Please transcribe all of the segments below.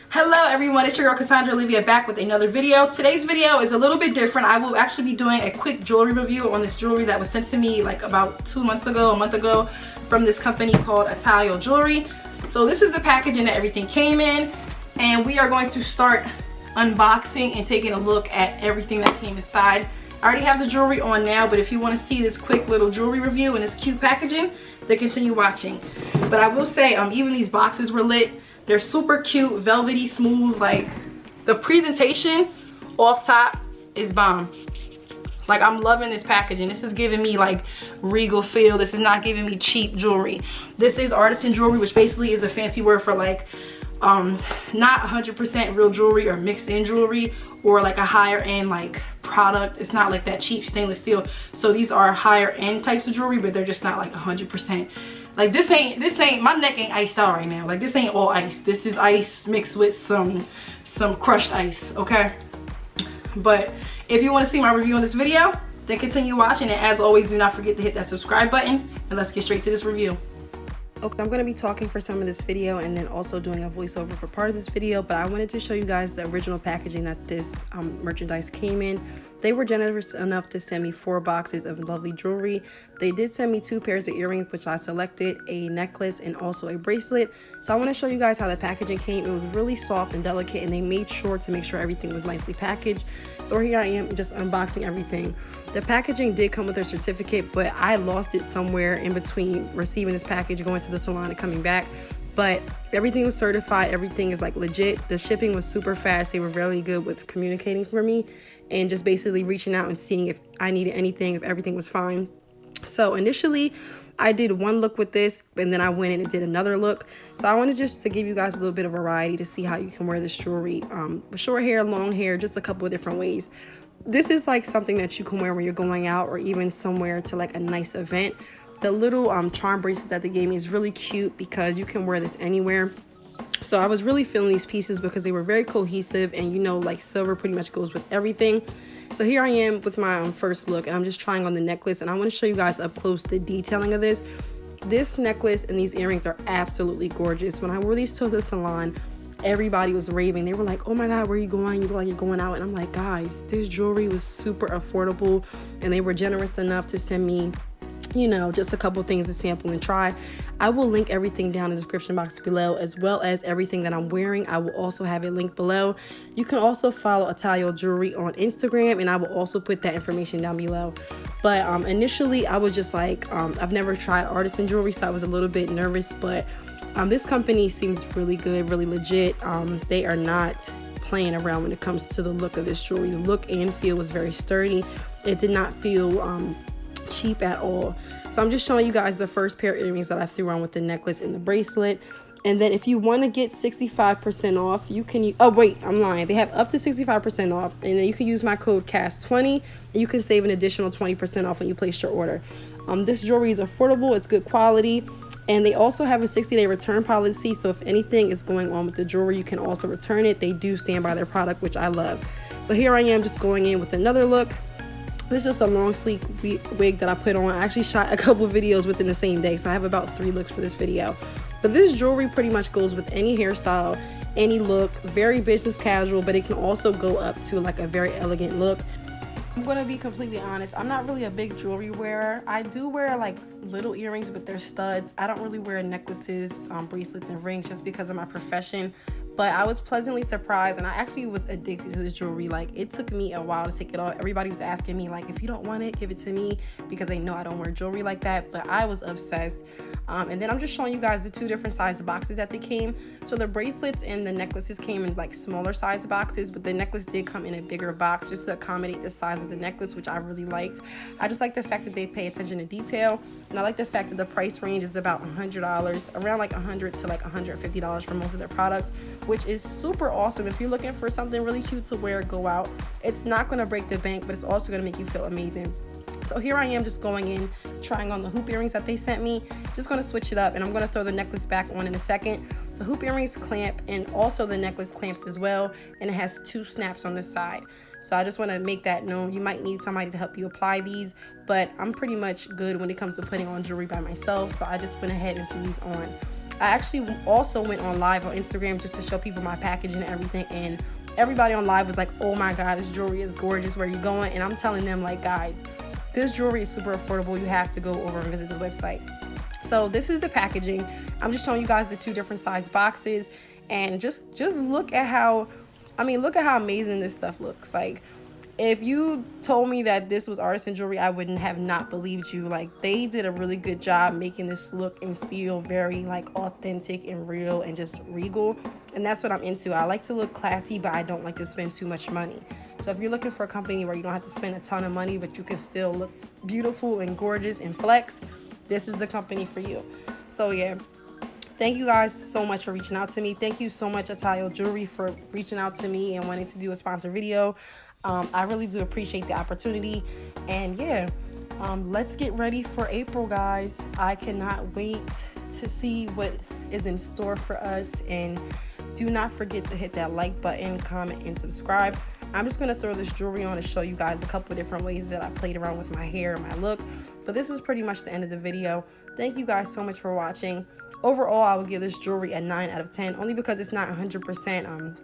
Hello everyone, it's your girl Cassandra Olivia back with another video. Today's video is a little bit different. I will actually be doing a quick jewelry review on this jewelry that was sent to me like about 2 months ago, a month ago, from this company called Italo jewelry. So this is the packaging that everything came in, and we are going to start unboxing and taking a look at everything that came inside. I already have the jewelry on now, but if you want to see this quick little jewelry review and this cute packaging, then continue watching. But I will say, even these boxes were lit. They're super cute, velvety, smooth. Like, the presentation off top is bomb. Like, I'm loving this packaging. This is giving me like regal feel. This is not giving me cheap jewelry. This is artisan jewelry, which basically is a fancy word for like not 100% real jewelry or mixed in jewelry, or like a higher end like product. It's not like that cheap stainless steel. So these are higher end types of jewelry, but they're just not like 100%. Like this ain't, my neck ain't iced out right now. Like, this ain't all ice. This is ice mixed with some crushed ice, okay? But if you want to see my review on this video, then continue watching, and as always, do not forget to hit that subscribe button, and let's get straight to this review. Okay, I'm going to be talking for some of this video and then also doing a voiceover for part of this video, but I wanted to show you guys the original packaging that this merchandise came in. They were generous enough to send me 4 boxes of lovely jewelry. They did send me 2 pairs of earrings, which I selected, a necklace, and also a bracelet. So I want to show you guys how the packaging came. It was really soft and delicate, and they made sure to make sure everything was nicely packaged. So here I am just unboxing everything. The packaging did come with a certificate, but I lost it somewhere in between receiving this package, going to the salon, and coming back. But everything was certified. Everything is like legit. The shipping was super fast. They were really good with communicating for me and just basically reaching out and seeing if I needed anything, if everything was fine. So initially I did one look with this, and then I went in and did another look. So I wanted just to give you guys a little bit of variety to see how you can wear this jewelry with short hair, long hair, just a couple of different ways. This is like something that you can wear when you're going out or even somewhere to like a nice event. The little charm bracelet that they gave me is really cute because you can wear this anywhere. So I was really feeling these pieces because they were very cohesive, and you know, like silver pretty much goes with everything. So here I am with my first look, and I'm just trying on the necklace, and I want to show you guys up close the detailing of this. This necklace and these earrings are absolutely gorgeous. When I wore these to the salon, everybody was raving. They were like, oh my god, where are you going? You look like you're going out. And I'm like, guys, this jewelry was super affordable, and they were generous enough to send me, you know, just a couple things to sample and try. I will link everything down in the description box below, as well as everything that I'm wearing. I will also have it linked below. You can also follow Italo Jewelry on Instagram, and I will also put that information down below. But initially I was just like, I've never tried artisan jewelry, so I was a little bit nervous, but this company seems really good, really legit. They are not playing around when it comes to the look of this jewelry. The look and feel was very sturdy. It did not feel cheap at all. So I'm just showing you guys the first pair of earrings that I threw on with the necklace and the bracelet. And then if you want to get 65% off, you can oh wait, I'm lying, they have up to 65% off, and then you can use my code CASS20 and you can save an additional 20% off when you place your order. This jewelry is affordable, it's good quality, and they also have a 60-day return policy. So if anything is going on with the jewelry, you can also return it. They do stand by their product, which I love. So here I am just going in with another look. This is just a long sleek wig that I put on. I actually shot a couple of videos within the same day, so I have about 3 looks for this video. But this jewelry pretty much goes with any hairstyle, any look. Very business casual, but it can also go up to like a very elegant look. I'm gonna be completely honest, I'm not really a big jewelry wearer. I do wear like little earrings, but they're studs. I don't really wear necklaces, bracelets, and rings just because of my profession. But I was pleasantly surprised, and I actually was addicted to this jewelry. Like, it took me a while to take it off. Everybody was asking me like, if you don't want it, give it to me, because they know I don't wear jewelry like that. But I was obsessed. And then I'm just showing you guys the 2 different size boxes that they came. So the bracelets and the necklaces came in like smaller size boxes, but the necklace did come in a bigger box just to accommodate the size of the necklace, which I really liked. I just like the fact that they pay attention to detail, and I like the fact that the price range is about $100, around like $100 to like $150 for most of their products, which is super awesome. If you're looking for something really cute to wear, go out. It's not going to break the bank, but it's also going to make you feel amazing. So here I am just going in, trying on the hoop earrings that they sent me. Just going to switch it up, and I'm going to throw the necklace back on in a second. The hoop earrings clamp, and also the necklace clamps as well, and it has 2 snaps on the side. So I just want to make that known. You might need somebody to help you apply these, but I'm pretty much good when it comes to putting on jewelry by myself, so I just went ahead and threw these on. I actually also went on live on Instagram just to show people my packaging and everything, and everybody on live was like, oh my god, this jewelry is gorgeous, where are you going? And I'm telling them, like, guys, this jewelry is super affordable. You have to go over and visit the website. So this is the packaging. I'm just showing you guys the 2 different size boxes, and just look at how, I mean, look at how amazing this stuff looks. Like, if you told me that this was artisan jewelry, I wouldn't have not believed you. Like, they did a really good job making this look and feel very like authentic and real and just regal. And that's what I'm into. I like to look classy, but I don't like to spend too much money. So if you're looking for a company where you don't have to spend a ton of money, but you can still look beautiful and gorgeous and flex, this is the company for you. So yeah, thank you guys so much for reaching out to me. Thank you so much, Italo Jewelry, for reaching out to me and wanting to do a sponsor video. I really do appreciate the opportunity. And yeah, let's get ready for April, guys. I cannot wait to see what is in store for us. And do not forget to hit that like button, comment, and subscribe. I'm just going to throw this jewelry on to show you guys a couple of different ways that I played around with my hair and my look. But this is pretty much the end of the video. Thank you guys so much for watching. Overall, I would give this jewelry a 9 out of 10, only because it's not 100%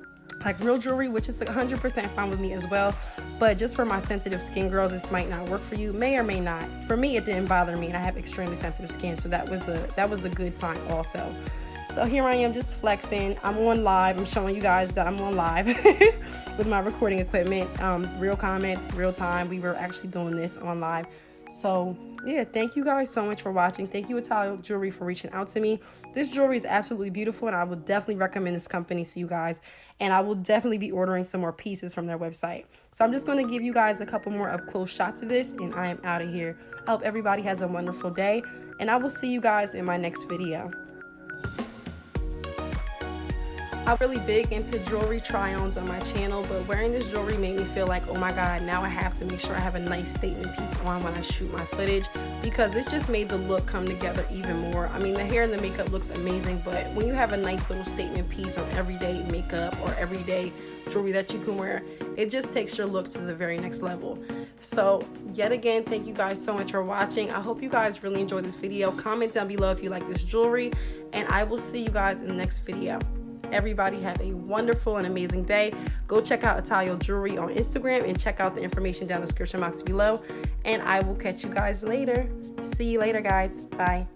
like real jewelry, which is 100% fine with me as well. But just for my sensitive skin girls, this might not work for you, may or may not. For me, it didn't bother me, and I have extremely sensitive skin, so that was a good sign also. So here I am just flexing. I'm on live. I'm showing you guys that I'm on live with my recording equipment. Real comments, real time. We were actually doing this on live. So yeah, thank you guys so much for watching. Thank you, Italo Jewelry, for reaching out to me. This jewelry is absolutely beautiful, and I would definitely recommend this company to you guys. And I will definitely be ordering some more pieces from their website. So I'm just going to give you guys a couple more up close shots of this, and I am out of here. I hope everybody has a wonderful day, and I will see you guys in my next video. I'm really big into jewelry try-ons on my channel, but wearing this jewelry made me feel like, oh my god, now I have to make sure I have a nice statement piece on when I shoot my footage, because it just made the look come together even more. I mean, the hair and the makeup looks amazing, but when you have a nice little statement piece on everyday makeup or everyday jewelry that you can wear, it just takes your look to the very next level. So yet again, thank you guys so much for watching. I hope you guys really enjoyed this video. Comment down below if you like this jewelry, and I will see you guys in the next video. Everybody have a wonderful and amazing day. Go check out Italo Jewelry on Instagram and check out the information down in the description box below. And I will catch you guys later. See you later, guys. Bye.